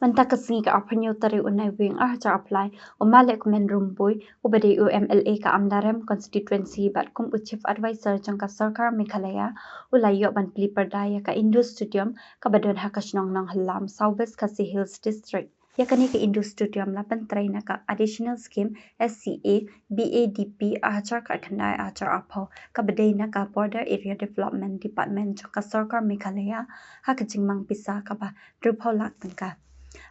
Manta kasing ka apnyo tari unay wing cha apply o malek men rumboy ubade UMLA ka amdarem constituency bat kum chief advisor jangka sarkar Meghalaya ulayo ban pili perdaya ka Indo Stadium ka badon hakasnong nang halam Southwest Khasi Hills District. Yakani ka Indo Stadium lapan try na ka additional scheme SCA BADP achar ka khandai achar apho ka badai na ka Border Area Development Department jangka sarkar Meghalaya hakajingmang pisa ka ba druphaw lak tangka.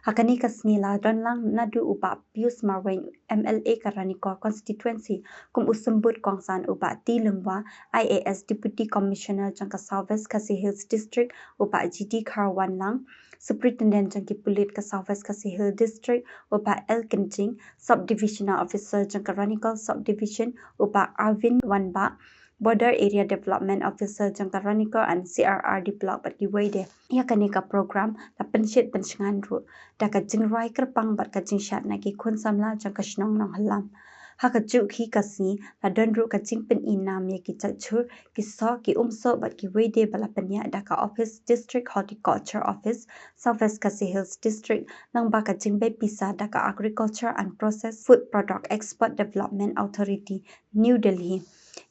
Hakani kasnila donlang nadu upa Pius Marweng MLA Karanikor constituency kum usembut kongsan upa Tilengwa IAS Deputy Commissioner jangka Southwest Khasi Hills District upa GD Kharwan lang Superintendent jangki Pulit ka Southwest Khasi Hills District upa El Kenting Subdivisional Officer jangka Ranikor Subdivision upa Arvin Wanba Border Area Development Officer jangka Ranikor and CRRD Block bat giwede ia kanika program la pensyit pensyangan ru da ka jingrai kerpang bat ka jingshat na ki khun samla jangka shnong nang halam ha ka ju khi kasi la don ru ka jingpen inam ye ki chachur ki so ki umso bat ki wede bala penya da ka office district horticulture office Southwest Khasi Hills District nang ba ka jingbe pisa da ka agriculture and processed food product export development authority New Delhi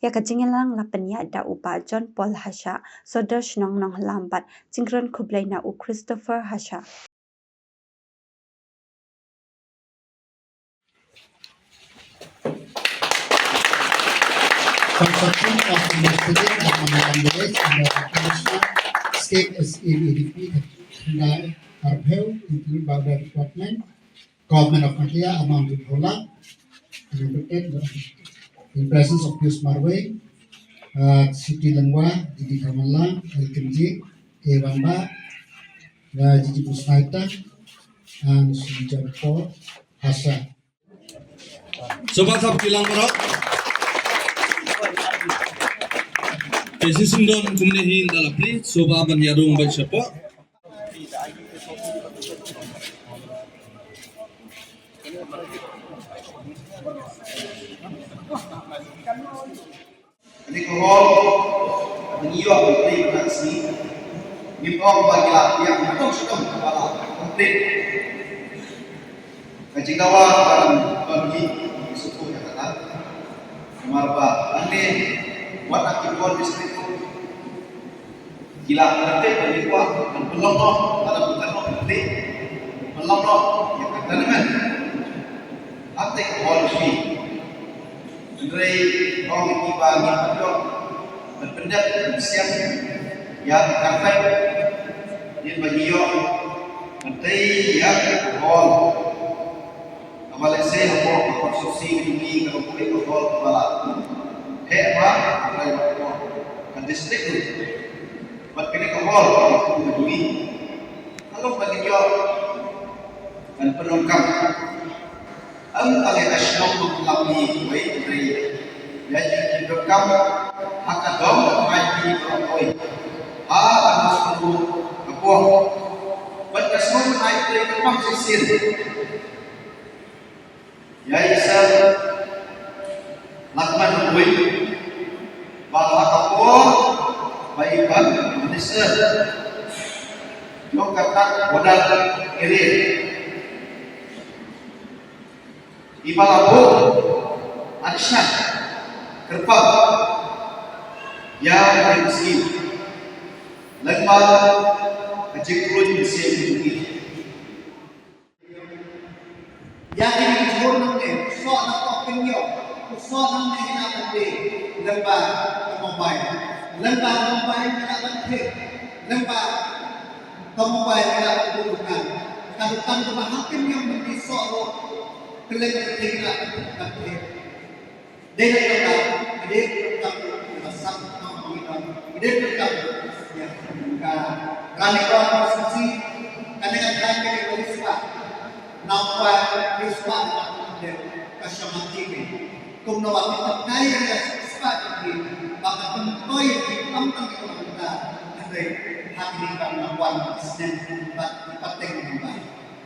ya ka jingelang la penya da upa John Paul Hasha sodash nong nong lambat jingran khublai na u Christopher Hasha. Construction of the stadium at Mamakan Village under the National State SEADP Khandai Arbheu include Border Development, Government of Meghalaya among the Holak, in presence of Pius Marweng, Siti Lengwa, Didi Kamalang, El Kenji, Ewamba, Gigi Busnaita, and Sujat Paul Hasa. Sobat Sab Kilang Korok. Esi sundon kumnehin dalapli soba ban yarung ban syapo. Ini kohol mengiwa menteri penasi mipong bagilah yang betul sedang kepala komplit kaji kawan dalam bagi suku yang kata marba ane buat akibon distrik gila nanti berikuah dan belum loh dalam bukan komplit belum loh yang kata dengan aktif kohol sih dari orang tiba ngikut berpendak siap yang karpet dia bagi yo nanti yang hall awal saya apa konstruksi ini kalau boleh hall kepala apa kan distrik tu buat kini ke hall itu berdui kalau bagi yo dan penungkap antara asyam melami baik dari yang direkam hakadom haji beroi anas perlu kebuah berkasih naik dari kepang sisir ya isa lakman buih bahwa kebuah baikan manusia yang kata modal kiri Ibalabu Adshan Kerpang yang berisi lembar kejekurun mesin ini yang ini jurnalnya sok nak penyo sok nak nak nanti lembar mobile nak nanti lembar mobile nak bukan kalau tanpa hakim yang berisok kelihatan tidak terlihat. Dia tetap masak dia tetap yang Ranikor konstruksi kadang-kadang kami beriswa nampak beriswa dan kasyamati kumnawa kita kaya beriswa ini maka pentoy di kampung kita ada hati kawan dan penting juga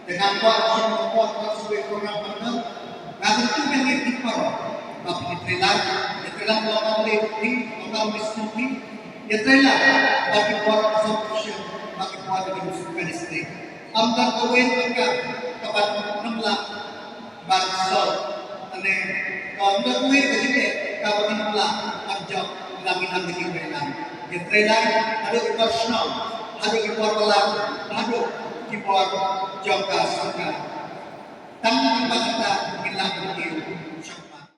dengan kuat sesuai program penuh kami itu yang dipar tapi diterima lokal bisnis diterima bagi buat solution bagi buat di musim distrik amdan kawin ka kapan namla barsol ane amdan kawin ka sini kapan namla anjak langin ang naging benan yatrelan ado personal ado kipor walang ado kipor jangka sangka tangan kita gilang